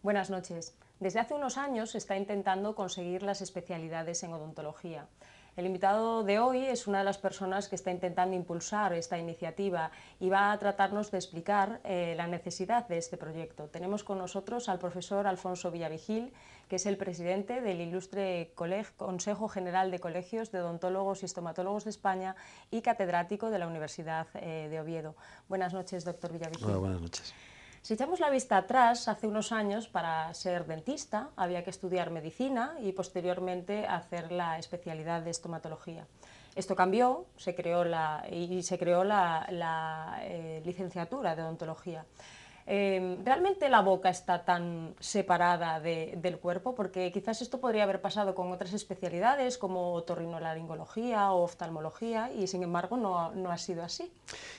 Buenas noches. Desde hace unos años se está intentando conseguir las especialidades en odontología. El invitado de hoy es una de las personas que está intentando impulsar esta iniciativa y va a tratarnos de explicar la necesidad de este proyecto. Tenemos con nosotros al profesor Alfonso Villavigil, que es el presidente del ilustre Consejo General de Colegios de Odontólogos y Estomatólogos de España y catedrático de la Universidad de Oviedo. Buenas noches, doctor Villavigil. Hola, buenas noches. Si echamos la vista atrás, hace unos años, para ser dentista había que estudiar medicina y posteriormente hacer la especialidad de estomatología. Esto cambió, se creó la licenciatura de odontología. ¿Realmente la boca está tan separada del cuerpo? Porque quizás esto podría haber pasado con otras especialidades como otorrinolaringología o oftalmología y sin embargo no ha sido así.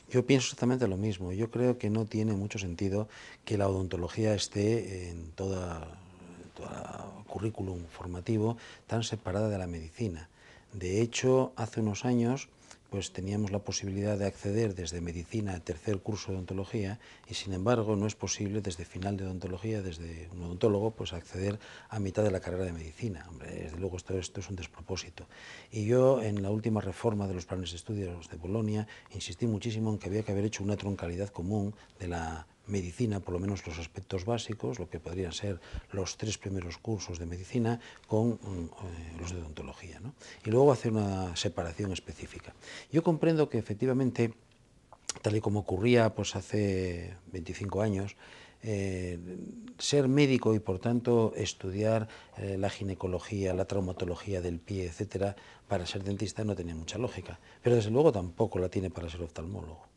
Yo pienso exactamente lo mismo. Yo creo que no tiene mucho sentido que la odontología esté en todo el currículum formativo tan separada de la medicina. De hecho, hace unos años pues teníamos la posibilidad de acceder desde medicina a tercer curso de odontología y sin embargo no es posible desde final de odontología, desde un odontólogo, pues acceder a mitad de la carrera de medicina. Hombre, desde luego esto es un despropósito. Y yo en la última reforma de los planes de estudios de Bolonia insistí muchísimo en que había que haber hecho una troncalidad común de la medicina, por lo menos los aspectos básicos, lo que podrían ser los 3 primeros cursos de medicina con los de odontología, ¿no? Y luego hacer una separación específica. Yo comprendo que efectivamente, tal y como ocurría pues hace 25 años, ser médico y por tanto estudiar la ginecología, la traumatología del pie, etcétera, para ser dentista no tenía mucha lógica, pero desde luego tampoco la tiene para ser oftalmólogo.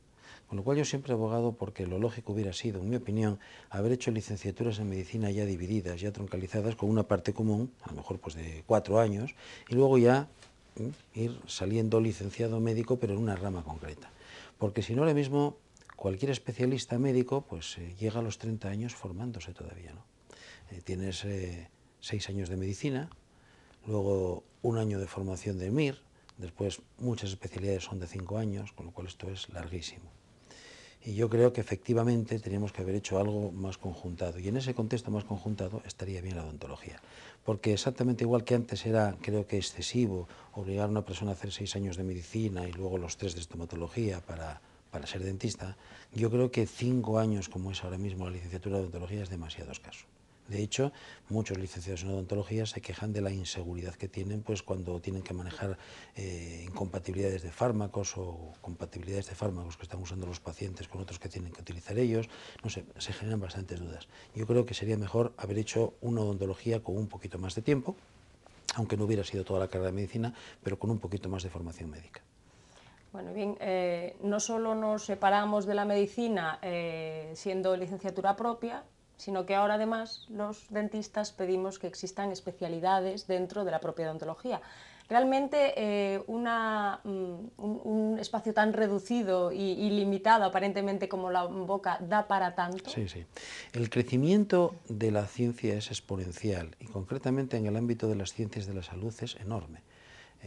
Con lo cual yo siempre he abogado porque lo lógico hubiera sido, en mi opinión, haber hecho licenciaturas en medicina ya divididas, ya troncalizadas, con una parte común, a lo mejor pues de 4 años, y luego ya ir saliendo licenciado médico, pero en una rama concreta. Porque si no, ahora mismo cualquier especialista médico pues llega a los 30 años formándose todavía, ¿no? Tienes 6 años de medicina, luego un año de formación de MIR, después muchas especialidades son de 5 años, con lo cual esto es larguísimo. Y yo creo que efectivamente teníamos que haber hecho algo más conjuntado. Y en ese contexto más conjuntado estaría bien la odontología. Porque exactamente igual que antes era, creo que excesivo, obligar a una persona a hacer 6 años de medicina y luego los 3 de estomatología para ser dentista, yo creo que 5 años, como es ahora mismo la licenciatura de odontología, es demasiado escaso. De hecho, muchos licenciados en odontología se quejan de la inseguridad que tienen pues, cuando tienen que manejar incompatibilidades de fármacos o compatibilidades de fármacos que están usando los pacientes con otros que tienen que utilizar ellos. No sé, se generan bastantes dudas. Yo creo que sería mejor haber hecho una odontología con un poquito más de tiempo, aunque no hubiera sido toda la carrera de medicina, pero con un poquito más de formación médica. Bueno, bien, no solo nos separamos de la medicina siendo licenciatura propia, sino que ahora además los dentistas pedimos que existan especialidades dentro de la propia odontología. Realmente un espacio tan reducido y limitado aparentemente como la boca da para tanto. Sí, sí. El crecimiento de la ciencia es exponencial y concretamente en el ámbito de las ciencias de la salud es enorme.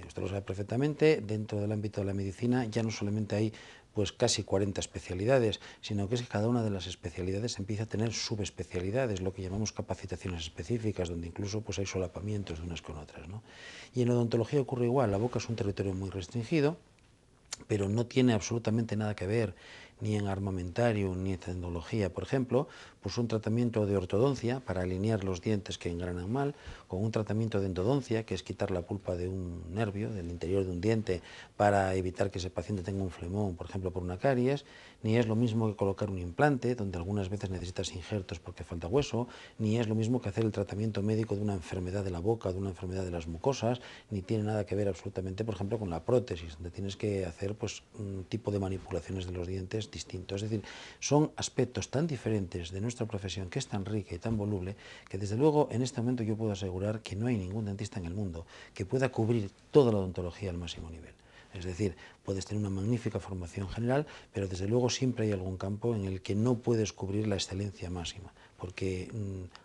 Usted lo sabe perfectamente, dentro del ámbito de la medicina ya no solamente hay pues casi 40 especialidades, sino que es que cada una de las especialidades empieza a tener subespecialidades, lo que llamamos capacitaciones específicas, donde incluso pues hay solapamientos de unas con otras, ¿no? Y en odontología ocurre igual, la boca es un territorio muy restringido, pero no tiene absolutamente nada que ver ni en armamentario ni en tecnología. Por ejemplo, pues un tratamiento de ortodoncia para alinear los dientes que engranan mal, con un tratamiento de endodoncia, que es quitar la pulpa de un nervio, del interior de un diente, para evitar que ese paciente tenga un flemón, por ejemplo, por una caries, ni es lo mismo que colocar un implante, donde algunas veces necesitas injertos porque falta hueso, ni es lo mismo que hacer el tratamiento médico de una enfermedad de la boca, de una enfermedad de las mucosas, ni tiene nada que ver absolutamente, por ejemplo, con la prótesis, donde tienes que hacer pues, un tipo de manipulaciones de los dientes distinto. Es decir, son aspectos tan diferentes de nuestra profesión, que es tan rica y tan voluble, que desde luego en este momento yo puedo asegurar que no hay ningún dentista en el mundo que pueda cubrir toda la odontología al máximo nivel. Es decir, puedes tener una magnífica formación general, pero desde luego siempre hay algún campo en el que no puedes cubrir la excelencia máxima, porque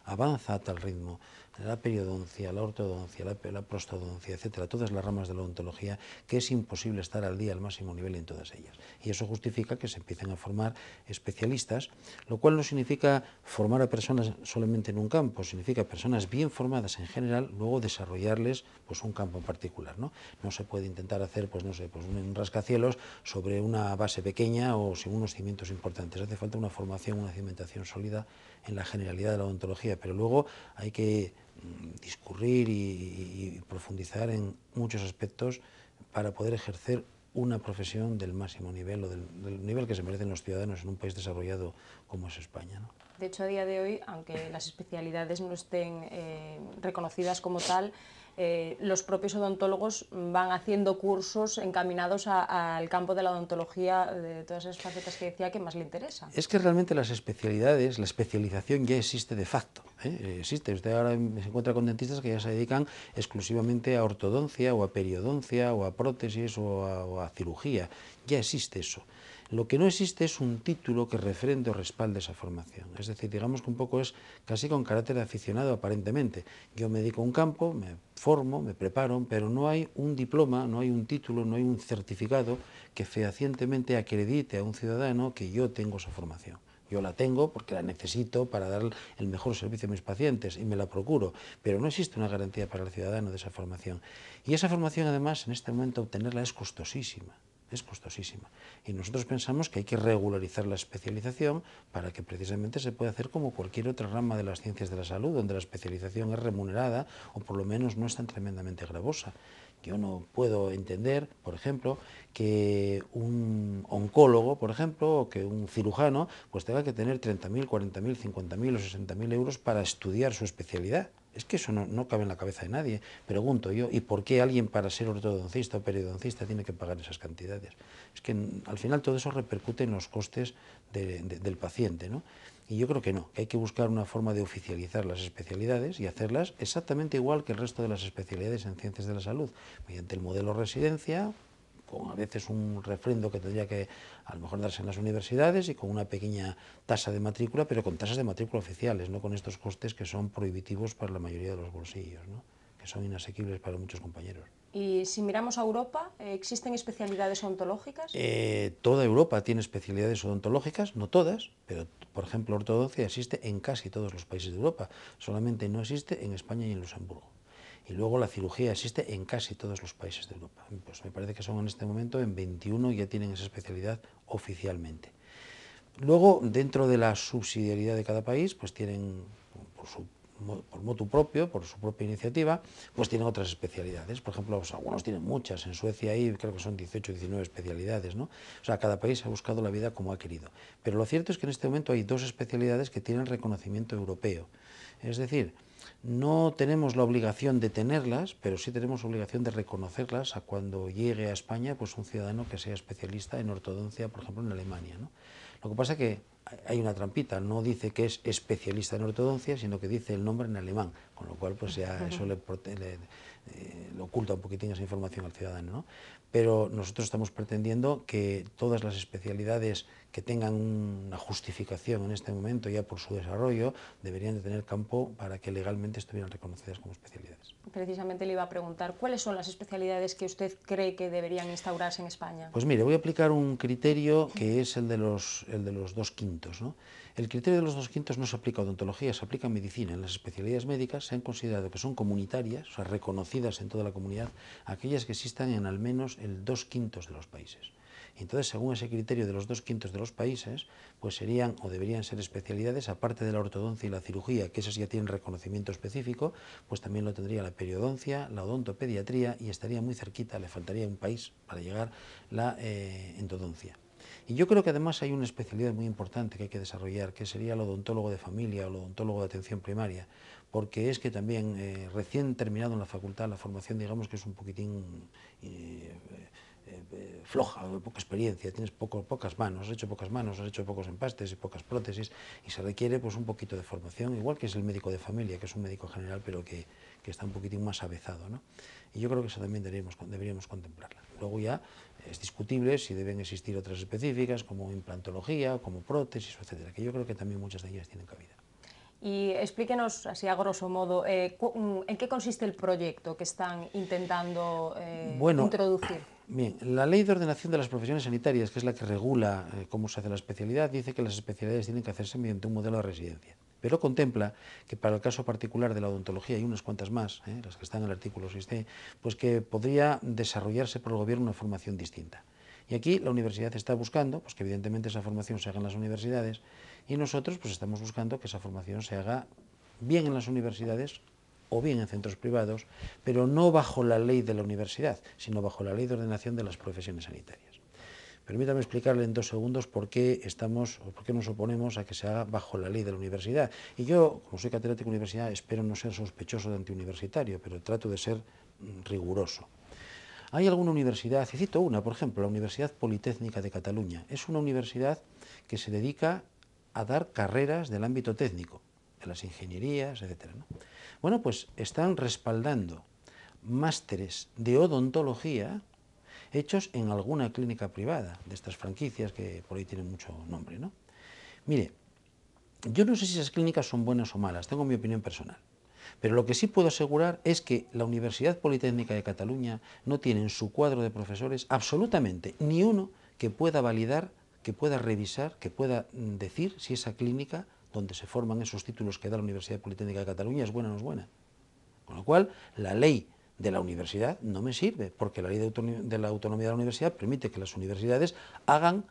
avanza a tal ritmo la periodoncia, la ortodoncia, la prostodoncia, etcétera, todas las ramas de la odontología, que es imposible estar al día al máximo nivel en todas ellas. Y eso justifica que se empiecen a formar especialistas, lo cual no significa formar a personas solamente en un campo, significa personas bien formadas en general, luego desarrollarles pues un campo en particular, ¿no? No se puede intentar hacer, pues no sé, pues un rascacielos sobre una base pequeña o sin unos cimientos importantes. Hace falta una formación, una cimentación sólida en la generalidad de la odontología, pero luego hay que discurrir y profundizar en muchos aspectos para poder ejercer una profesión del máximo nivel o del nivel que se merecen los ciudadanos en un país desarrollado como es España, ¿no? De hecho, a día de hoy, aunque las especialidades no estén reconocidas como tal, los propios odontólogos van haciendo cursos encaminados al campo de la odontología, de todas esas facetas que decía que más le interesa. Es que realmente las especialidades, la especialización ya existe de facto, ¿eh? Existe. Usted ahora se encuentra con dentistas que ya se dedican exclusivamente a ortodoncia o a periodoncia o a prótesis o a cirugía. Ya existe eso. Lo que no existe es un título que refrende o respalde esa formación. Es decir, digamos que un poco es casi con carácter aficionado aparentemente. Yo me dedico a un campo, me formo, me preparo, pero no hay un diploma, no hay un título, no hay un certificado que fehacientemente acredite a un ciudadano que yo tengo esa formación. Yo la tengo porque la necesito para dar el mejor servicio a mis pacientes y me la procuro, pero no existe una garantía para el ciudadano de esa formación. Y esa formación, además, en este momento obtenerla es costosísima. Es costosísima. Y nosotros pensamos que hay que regularizar la especialización para que precisamente se pueda hacer como cualquier otra rama de las ciencias de la salud, donde la especialización es remunerada o por lo menos no es tan tremendamente gravosa. Yo no puedo entender, por ejemplo, que un oncólogo, por ejemplo, o que un cirujano, pues tenga que tener 30.000, 40.000, 50.000 o 60.000 euros para estudiar su especialidad. Es que eso no cabe en la cabeza de nadie. Pregunto yo, ¿y por qué alguien para ser ortodoncista o periodoncista tiene que pagar esas cantidades? Es que al final todo eso repercute en los costes del paciente, ¿no? Y yo creo que no, que hay que buscar una forma de oficializar las especialidades y hacerlas exactamente igual que el resto de las especialidades en ciencias de la salud, mediante el modelo residencia, con a veces un refrendo que tendría que a lo mejor darse en las universidades y con una pequeña tasa de matrícula, pero con tasas de matrícula oficiales, no con estos costes que son prohibitivos para la mayoría de los bolsillos, ¿no? Que son inasequibles para muchos compañeros. Y si miramos a Europa, ¿existen especialidades odontológicas? Toda Europa tiene especialidades odontológicas, no todas, pero por ejemplo ortodoncia existe en casi todos los países de Europa, solamente no existe en España y en Luxemburgo. Y luego la cirugía existe en casi todos los países de Europa. Pues me parece que son en este momento en 21 ya tienen esa especialidad oficialmente. Luego, dentro de la subsidiariedad de cada país, pues tienen por motu propio, por su propia iniciativa, pues tienen otras especialidades. Por ejemplo, pues algunos tienen muchas. En Suecia hay, creo que son 18 o 19 especialidades, ¿no? O sea, cada país ha buscado la vida como ha querido. Pero lo cierto es que en este momento hay dos especialidades que tienen reconocimiento europeo. Es decir, no tenemos la obligación de tenerlas, pero sí tenemos obligación de reconocerlas a cuando llegue a España pues un ciudadano que sea especialista en ortodoncia, por ejemplo, en Alemania, ¿no? Lo que pasa es que hay una trampita, no dice que es especialista en ortodoncia, sino que dice el nombre en alemán, con lo cual pues ya eso le oculta un poquitín esa información al ciudadano, ¿no? Pero nosotros estamos pretendiendo que todas las especialidades que tengan una justificación en este momento ya por su desarrollo deberían de tener campo para que legalmente estuvieran reconocidas como especialidades. Precisamente le iba a preguntar, ¿cuáles son las especialidades que usted cree que deberían instaurarse en España? Pues mire, voy a aplicar un criterio que es el de los 2/5, ¿no? El criterio de los 2/5 no se aplica a odontología, se aplica a medicina. En las especialidades médicas se han considerado que son comunitarias, o sea, reconocidas en toda la comunidad, aquellas que existan en al menos el 2/5 de los países. Y entonces, según ese criterio de los 2/5 de los países, pues serían o deberían ser especialidades, aparte de la ortodoncia y la cirugía, que esas ya tienen reconocimiento específico, pues también lo tendría la periodoncia, la odontopediatría y estaría muy cerquita, le faltaría un país para llegar la endodoncia. Y yo creo que además hay una especialidad muy importante que hay que desarrollar, que sería el odontólogo de familia o el odontólogo de atención primaria, porque es que también recién terminado en la facultad la formación, digamos que es un poquitín floja, de poca experiencia, tienes pocas manos, has hecho pocas manos, has hecho pocos empastes y pocas prótesis y se requiere pues un poquito de formación, igual que es el médico de familia, que es un médico general, pero que está un poquitín más avezado, ¿no? Y yo creo que eso también deberíamos contemplarla. Luego ya es discutible si deben existir otras específicas como implantología, como prótesis, etcétera, que yo creo que también muchas de ellas tienen cabida. Y explíquenos, así a grosso modo, ¿en qué consiste el proyecto que están intentando Bueno, introducir? bien, la Ley de Ordenación de las Profesiones Sanitarias, que es la que regula cómo se hace la especialidad, dice que las especialidades tienen que hacerse mediante un modelo de residencia. Pero contempla que para el caso particular de la odontología y unas cuantas más, las que están en el artículo 6c, pues que podría desarrollarse por el gobierno una formación distinta. Y aquí la universidad está buscando, pues que evidentemente esa formación se haga en las universidades, y nosotros pues estamos buscando que esa formación se haga bien en las universidades o bien en centros privados, pero no bajo la ley de la universidad, sino bajo la ley de ordenación de las profesiones sanitarias. Permítame explicarle en 2 segundos por qué nos oponemos a que se haga bajo la ley de la universidad. Y yo, como soy catedrático de universidad, espero no ser sospechoso de antiuniversitario, pero trato de ser riguroso. Hay alguna universidad, y cito una, por ejemplo, la Universidad Politécnica de Cataluña. Es una universidad que se dedica a dar carreras del ámbito técnico, de las ingenierías, etc., ¿no? Bueno, pues están respaldando másteres de odontología hechos en alguna clínica privada, de estas franquicias que por ahí tienen mucho nombre, ¿no? Mire, yo no sé si esas clínicas son buenas o malas, tengo mi opinión personal. Pero lo que sí puedo asegurar es que la Universidad Politécnica de Cataluña no tiene en su cuadro de profesores absolutamente ni uno que pueda validar, que pueda revisar, que pueda decir si esa clínica donde se forman esos títulos que da la Universidad Politécnica de Cataluña es buena o no es buena. Con lo cual, la ley de la universidad no me sirve, porque la ley de la autonomía de la universidad permite que las universidades hagan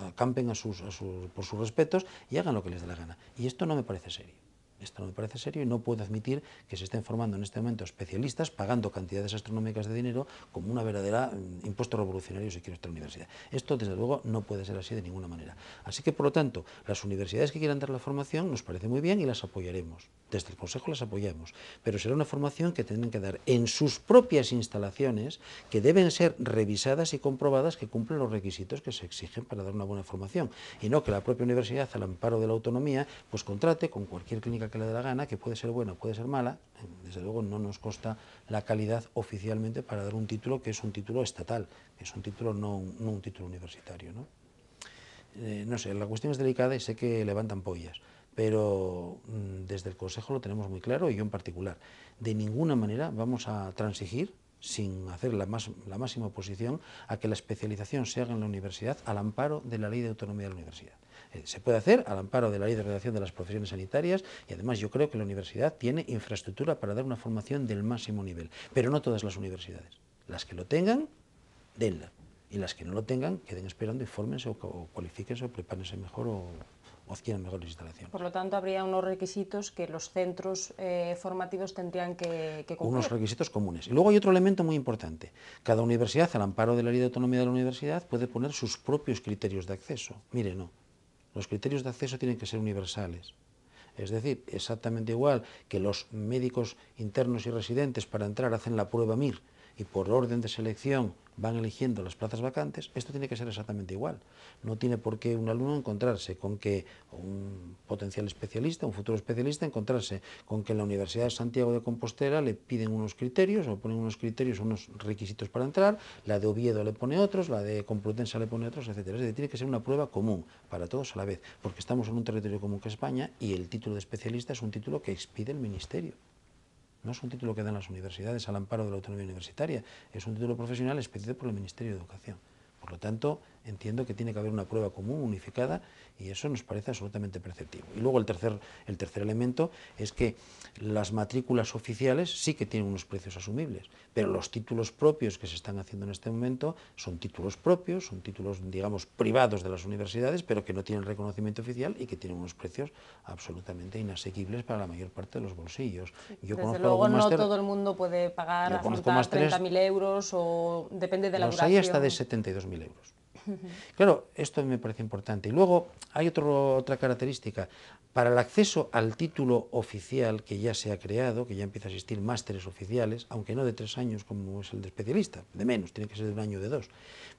acampen por sus respetos y hagan lo que les dé la gana. Y esto no me parece serio. Esto no me parece serio y no puedo admitir que se estén formando en este momento especialistas pagando cantidades astronómicas de dinero como una verdadera impuesto revolucionario si quiero esta universidad. Esto, desde luego, no puede ser así de ninguna manera. Así que, por lo tanto, las universidades que quieran dar la formación nos parece muy bien y las apoyaremos. Desde el Consejo las apoyamos, pero será una formación que tienen que dar en sus propias instalaciones, que deben ser revisadas y comprobadas que cumplen los requisitos que se exigen para dar una buena formación, y no que la propia universidad, al amparo de la autonomía, pues contrate con cualquier clínica que le dé la gana, que puede ser buena o puede ser mala. Desde luego no nos consta la calidad oficialmente para dar un título que es un título estatal, que es un título no un título universitario, ¿no? No sé, la cuestión es delicada y sé que levantan pollas, pero desde el Consejo lo tenemos muy claro y yo en particular. De ninguna manera vamos a transigir, sin hacer la máxima oposición, a que la especialización se haga en la universidad al amparo de la Ley de Autonomía de la Universidad. Se puede hacer al amparo de la Ley de Ordenación de las Profesiones Sanitarias y además yo creo que la universidad tiene infraestructura para dar una formación del máximo nivel, pero no todas las universidades. Las que lo tengan, denla. Y las que no lo tengan, queden esperando y fórmense o cualifíquense o prepárense mejor o adquieran mejores instalaciones. Por lo tanto, habría unos requisitos que los centros formativos tendrían que cumplir. Unos requisitos comunes. Y luego hay otro elemento muy importante. Cada universidad, al amparo de la Ley de Autonomía de la Universidad, puede poner sus propios criterios de acceso. Mire, no. Los criterios de acceso tienen que ser universales. Es decir, exactamente igual que los médicos internos y residentes para entrar hacen la prueba MIR y por orden de selección van eligiendo las plazas vacantes, esto tiene que ser exactamente igual. No tiene por qué un alumno encontrarse con que un potencial especialista, un futuro especialista, encontrarse con que en la Universidad de Santiago de Compostela le piden unos criterios, o ponen unos criterios, unos requisitos para entrar, la de Oviedo le pone otros, la de Complutense le pone otros, etc. Es decir, tiene que ser una prueba común para todos a la vez, porque estamos en un territorio común que es España y el título de especialista es un título que expide el Ministerio. No es un título que dan las universidades al amparo de la autonomía universitaria, es un título profesional expedido por el Ministerio de Educación. Por lo tanto, entiendo que tiene que haber una prueba común, unificada, y eso nos parece absolutamente perceptivo. Y luego el tercer elemento es que las matrículas oficiales sí que tienen unos precios asumibles, pero los títulos propios que se están haciendo en este momento son títulos propios, son títulos, digamos, privados de las universidades, pero que no tienen reconocimiento oficial y que tienen unos precios absolutamente inasequibles para la mayor parte de los bolsillos. Yo Desde luego no todo el mundo puede pagar, afrontar 30.000 euros o depende de la duración. Los hay hasta de 72.000 euros. Claro, esto me parece importante. Y luego hay otra característica. Para el acceso al título oficial que ya se ha creado, que ya empieza a existir másteres oficiales, aunque no de 3 años como es el de especialista, de menos, tiene que ser de 1 año o de 2.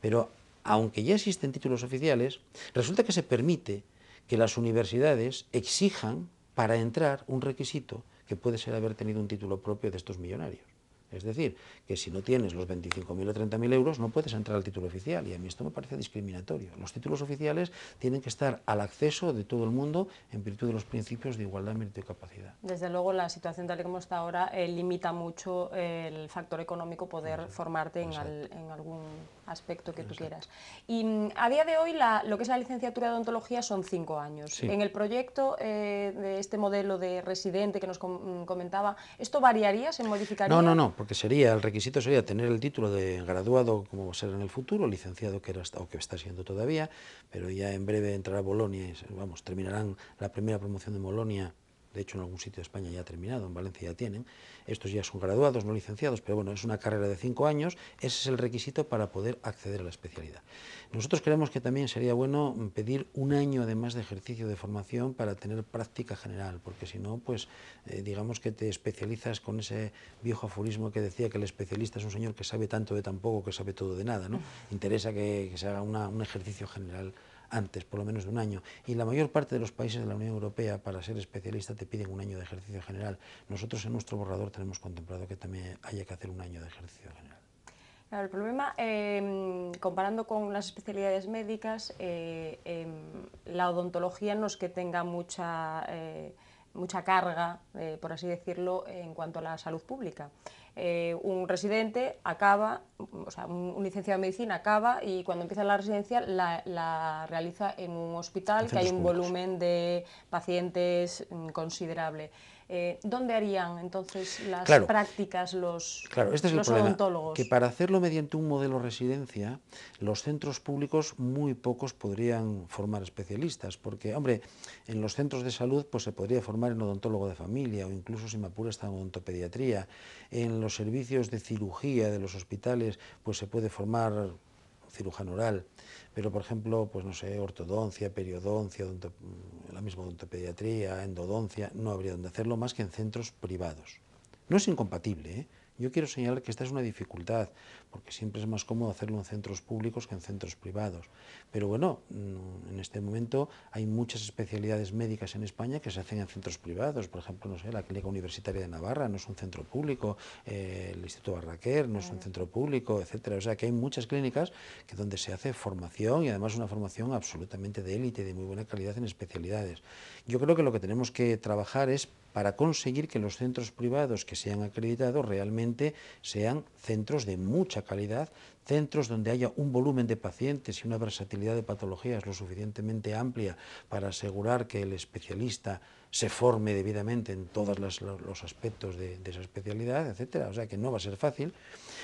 Pero aunque ya existen títulos oficiales, resulta que se permite que las universidades exijan para entrar un requisito que puede ser haber tenido un título propio de estos millonarios. Es decir, que si no tienes los 25.000 o 30.000 euros no puedes entrar al título oficial, y a mí esto me parece discriminatorio. Los títulos oficiales tienen que estar al acceso de todo el mundo en virtud de los principios de igualdad, mérito y capacidad. Desde luego, la situación tal y como está ahora limita mucho el factor económico poder formarte en algún aspecto que tú quieras. Y a día de hoy lo que es la licenciatura de odontología son 5 años. Sí. En el proyecto de este modelo de residente que nos comentaba, ¿esto variaría, se modificaría? No, porque el requisito sería tener el título de graduado, como va a ser en el futuro, licenciado que era o que está siendo todavía, pero ya en breve entrará Bolonia y vamos, terminarán la primera promoción de Bolonia. De hecho, en algún sitio de España ya ha terminado, en Valencia ya tienen. Estos ya son graduados, no licenciados, pero bueno, es una carrera de 5 años, ese es el requisito para poder acceder a la especialidad. Nosotros creemos que también sería bueno pedir un año además de ejercicio de formación para tener práctica general, porque si no, pues digamos que te especializas con ese viejo aforismo que decía que el especialista es un señor que sabe tanto de tan poco, que sabe todo de nada, ¿no? Interesa que se haga un ejercicio general antes, por lo menos de un año. Y la mayor parte de los países de la Unión Europea, para ser especialista, te piden un año de ejercicio general. Nosotros en nuestro borrador tenemos contemplado que también haya que hacer un año de ejercicio general. Claro, el problema, comparando con las especialidades médicas, la odontología no es que tenga mucha carga, por así decirlo, en cuanto a la salud pública. Un residente acaba, o sea, un licenciado en medicina acaba y cuando empieza la residencia la realiza en un hospital que hay un volumen de pacientes considerable. ¿Dónde harían entonces las prácticas los este es el problema, odontólogos? Que para hacerlo mediante un modelo residencia, los centros públicos muy pocos podrían formar especialistas, porque, hombre, en los centros de salud pues se podría formar en odontólogo de familia o incluso, si me apura, hasta en odontopediatría. En los servicios de cirugía de los hospitales pues se puede formar cirujano oral, pero por ejemplo, pues no sé, ortodoncia, periodoncia, la misma odontopediatría, endodoncia, no habría donde hacerlo más que en centros privados. No es incompatible, ¿eh? Yo quiero señalar que esta es una dificultad, porque siempre es más cómodo hacerlo en centros públicos que en centros privados. Pero bueno, en este momento hay muchas especialidades médicas en España que se hacen en centros privados. Por ejemplo, no sé, la Clínica Universitaria de Navarra no es un centro público, el Instituto Barraquer no es un centro público, etcétera. O sea que hay muchas clínicas que donde se hace formación y además una formación absolutamente de élite, de muy buena calidad en especialidades. Yo creo que lo que tenemos que trabajar es para conseguir que los centros privados que sean acreditados realmente sean centros de mucha calidad, centros donde haya un volumen de pacientes y una versatilidad de patologías lo suficientemente amplia para asegurar que el especialista se forme debidamente en todos los aspectos de esa especialidad, etcétera. O sea que no va a ser fácil.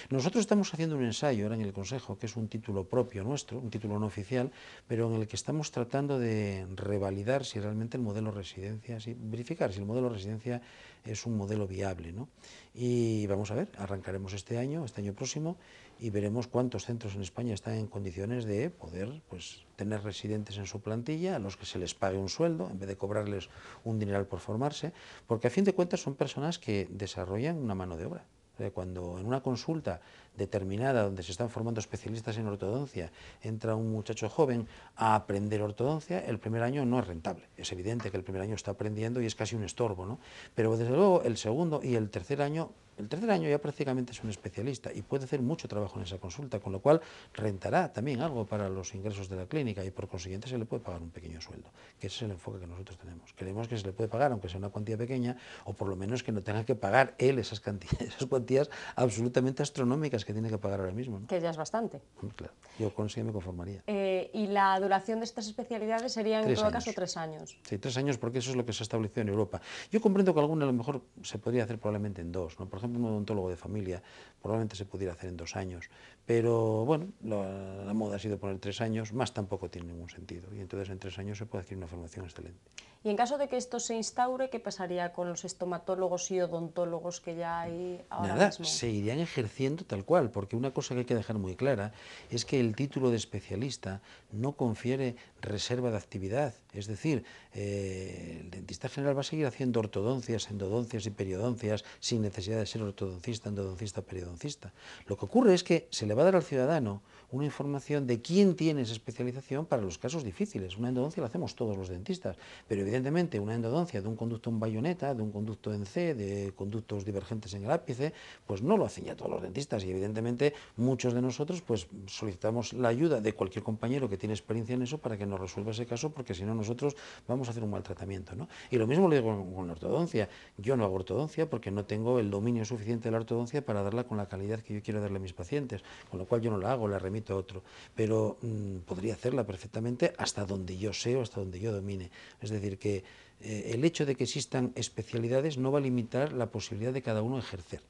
Nosotros estamos haciendo un ensayo ahora en el Consejo, que es un título propio nuestro, un título no oficial, pero en el que estamos tratando de revalidar si realmente el modelo residencia, verificar si el modelo residencia es un modelo viable, ¿no? Y vamos a ver, arrancaremos este año próximo, y veremos cuántos centros en España están en condiciones de poder pues, tener residentes en su plantilla a los que se les pague un sueldo en vez de cobrarles un dineral por formarse, porque a fin de cuentas son personas que desarrollan una mano de obra. Cuando en una consulta determinada donde se están formando especialistas en ortodoncia entra un muchacho joven a aprender ortodoncia, el primer año no es rentable. Es evidente que el primer año está aprendiendo y es casi un estorbo, ¿no? Pero desde luego el segundo y el tercer año ya prácticamente es un especialista y puede hacer mucho trabajo en esa consulta, con lo cual rentará también algo para los ingresos de la clínica y por consiguiente se le puede pagar un pequeño sueldo, que ese es el enfoque que nosotros tenemos. Creemos que se le puede pagar, aunque sea una cuantía pequeña, o por lo menos que no tenga que pagar él esas cuantías absolutamente astronómicas que tiene que pagar ahora mismo, ¿no? Que ya es bastante. Claro, yo con eso me conformaría. ¿Y la duración de estas especialidades serían en todo caso 3 años? Sí, 3 años porque eso es lo que se ha establecido en Europa. Yo comprendo que alguna a lo mejor se podría hacer probablemente en 2, ¿no? Por ejemplo, un odontólogo de familia probablemente se pudiera hacer en 2 años, pero bueno, la moda ha sido poner 3 años, más tampoco tiene ningún sentido, y entonces en 3 años se puede adquirir una formación excelente. Y en caso de que esto se instaure, ¿qué pasaría con los estomatólogos y odontólogos que ya hay ahora mismo? Se irían ejerciendo tal cual, porque una cosa que hay que dejar muy clara es que el título de especialista no confiere reserva de actividad, es decir, el dentista general va a seguir haciendo ortodoncias, endodoncias y periodoncias sin necesidad de ser ortodoncista, endodoncista o periodoncista. Lo que ocurre es que se le va a dar al ciudadano una información de quién tiene esa especialización para los casos difíciles. Una endodoncia la hacemos todos los dentistas, pero evidentemente una endodoncia de un conducto en bayoneta, de un conducto en C, de conductos divergentes en el ápice, pues no lo hacen ya todos los dentistas, y evidentemente muchos de nosotros pues solicitamos la ayuda de cualquier compañero que tiene experiencia en eso para que nos resuelva ese caso, porque si no nosotros vamos a hacer un mal tratamiento, ¿no? Y lo mismo lo digo con la ortodoncia. Yo no hago ortodoncia porque no tengo el dominio suficiente de la ortodoncia para darla con la calidad que yo quiero darle a mis pacientes, con lo cual yo no la hago, la remito a otro, pero podría hacerla perfectamente hasta donde yo sé o hasta donde yo domine. Es decir, que el hecho de que existan especialidades no va a limitar la posibilidad de cada uno ejercer.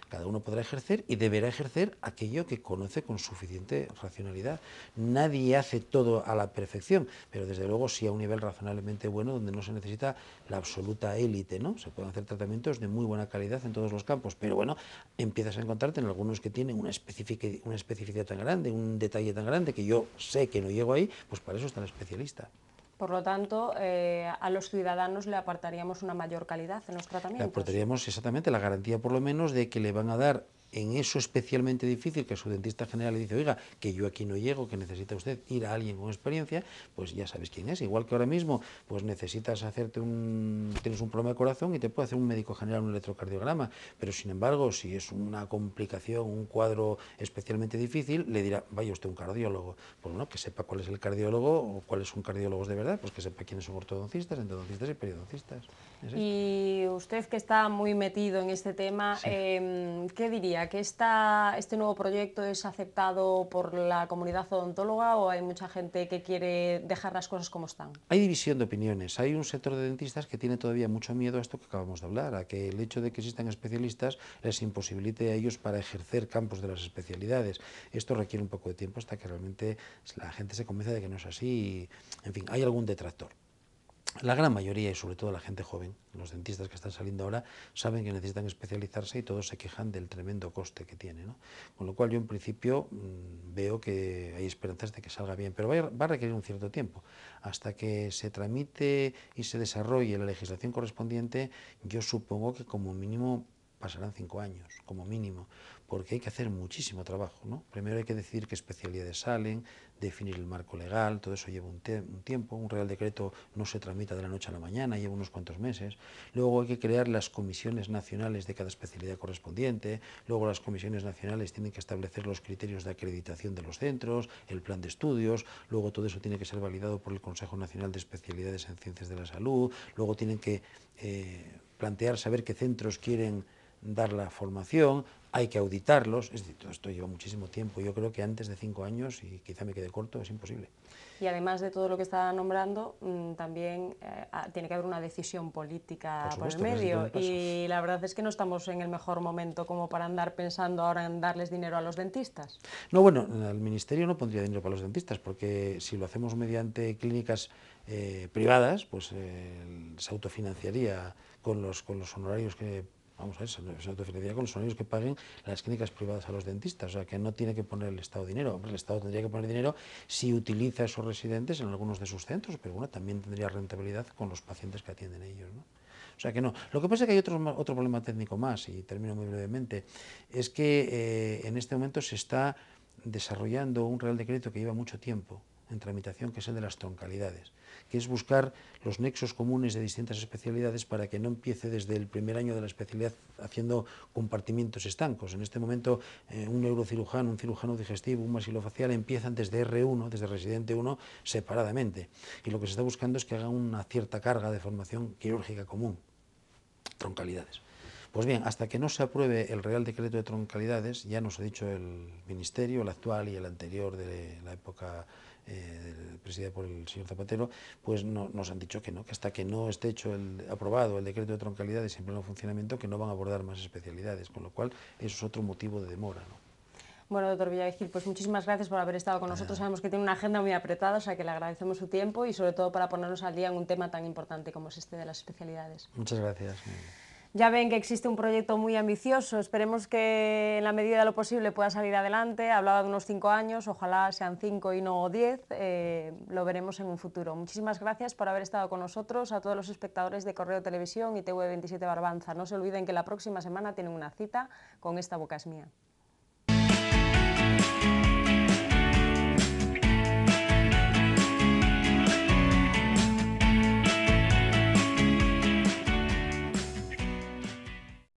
Cada uno podrá ejercer y deberá ejercer aquello que conoce con suficiente racionalidad. Nadie hace todo a la perfección, pero desde luego sí a un nivel razonablemente bueno, donde no se necesita la absoluta élite, ¿no? Se pueden hacer tratamientos de muy buena calidad en todos los campos, pero bueno, empiezas a encontrarte en algunos que tienen una especificidad tan grande, un detalle tan grande, que yo sé que no llego ahí, pues para eso está el especialista. Por lo tanto, a los ciudadanos le aportaríamos una mayor calidad en los Le tratamientos. aportaríamos exactamente la garantía, por lo menos, de que le van a dar en eso especialmente difícil que su dentista general le dice, oiga, que yo aquí no llego, que necesita usted ir a alguien con experiencia, pues ya sabes quién es. Igual que ahora mismo, pues necesitas tienes un problema de corazón y te puede hacer un médico general un electrocardiograma, pero sin embargo, si es una complicación, un cuadro especialmente difícil, le dirá, vaya usted a un cardiólogo. Pues bueno, que sepa cuál es el cardiólogo o cuáles son cardiólogos de verdad, pues que sepa quiénes son ortodoncistas, endodoncistas y periodoncistas. Es esto. Y usted, que está muy metido en este tema, Sí. ¿qué diría? ¿Que este nuevo proyecto es aceptado por la comunidad odontóloga o hay mucha gente que quiere dejar las cosas como están? Hay división de opiniones. Hay un sector de dentistas que tiene todavía mucho miedo a esto que acabamos de hablar, a que el hecho de que existan especialistas les imposibilite a ellos para ejercer campos de las especialidades. Esto requiere un poco de tiempo hasta que realmente la gente se convence de que no es así. En fin, hay algún detractor. La gran mayoría, y sobre todo la gente joven, los dentistas que están saliendo ahora, saben que necesitan especializarse y todos se quejan del tremendo coste que tiene, ¿no? Con lo cual yo en principio veo que hay esperanzas de que salga bien, pero va a requerir un cierto tiempo. Hasta que se tramite y se desarrolle la legislación correspondiente, yo supongo que como mínimo pasarán 5 años, como mínimo, porque hay que hacer muchísimo trabajo, ¿no? Primero hay que decidir qué especialidades salen, definir el marco legal, todo eso lleva un tiempo, un Real Decreto no se tramita de la noche a la mañana, lleva unos cuantos meses. Luego hay que crear las comisiones nacionales de cada especialidad correspondiente, luego las comisiones nacionales tienen que establecer los criterios de acreditación de los centros, el plan de estudios, luego todo eso tiene que ser validado por el Consejo Nacional de Especialidades en Ciencias de la Salud, luego tienen que plantear saber qué centros quieren dar la formación, hay que auditarlos, es decir, todo esto lleva muchísimo tiempo. Yo creo que antes de 5 años, y quizá me quede corto, es imposible. Y además de todo lo que está nombrando, también tiene que haber una decisión Por política por el supuesto, que es el medio. primer paso. Y la verdad es que no estamos en el mejor momento como para andar pensando ahora en darles dinero a los dentistas. No, bueno, el Ministerio no pondría dinero para los dentistas, porque si lo hacemos mediante clínicas privadas, pues se autofinanciaría con los honorarios que, vamos a ver, se autofinanciaría con los honorarios que paguen las clínicas privadas a los dentistas, o sea, que no tiene que poner el Estado dinero. Hombre, el Estado tendría que poner dinero si utiliza a esos residentes en algunos de sus centros, pero bueno, también tendría rentabilidad con los pacientes que atienden ellos, ¿no? O sea que no. Lo que pasa es que hay otro problema técnico más, y termino muy brevemente, es que en este momento se está desarrollando un Real Decreto que lleva mucho tiempo en tramitación, que es el de las troncalidades, que es buscar los nexos comunes de distintas especialidades para que no empiece desde el primer año de la especialidad haciendo compartimientos estancos. En este momento, un neurocirujano, un cirujano digestivo, un maxilofacial empiezan desde R1, desde residente 1, separadamente. Y lo que se está buscando es que hagan una cierta carga de formación quirúrgica común, troncalidades. Pues bien, hasta que no se apruebe el Real Decreto de Troncalidades, ya nos ha dicho el Ministerio, el actual y el anterior de la época presidida por el señor Zapatero, pues nos han dicho que no, que hasta que no esté aprobado el Decreto de Troncalidades en pleno funcionamiento, que no van a abordar más especialidades, con lo cual eso es otro motivo de demora, ¿no? Bueno, doctor Villavigil, pues muchísimas gracias por haber estado con nosotros. Sabemos que tiene una agenda muy apretada, o sea que le agradecemos su tiempo y sobre todo para ponernos al día en un tema tan importante como es este de las especialidades. Muchas gracias. Ya ven que existe un proyecto muy ambicioso, esperemos que en la medida de lo posible pueda salir adelante. Hablaba de unos 5 años, ojalá sean 5 y no 10, lo veremos en un futuro. Muchísimas gracias por haber estado con nosotros, a todos los espectadores de Correo Televisión y TV27 Barbanza. No se olviden que la próxima semana tienen una cita con Esta boca es mía.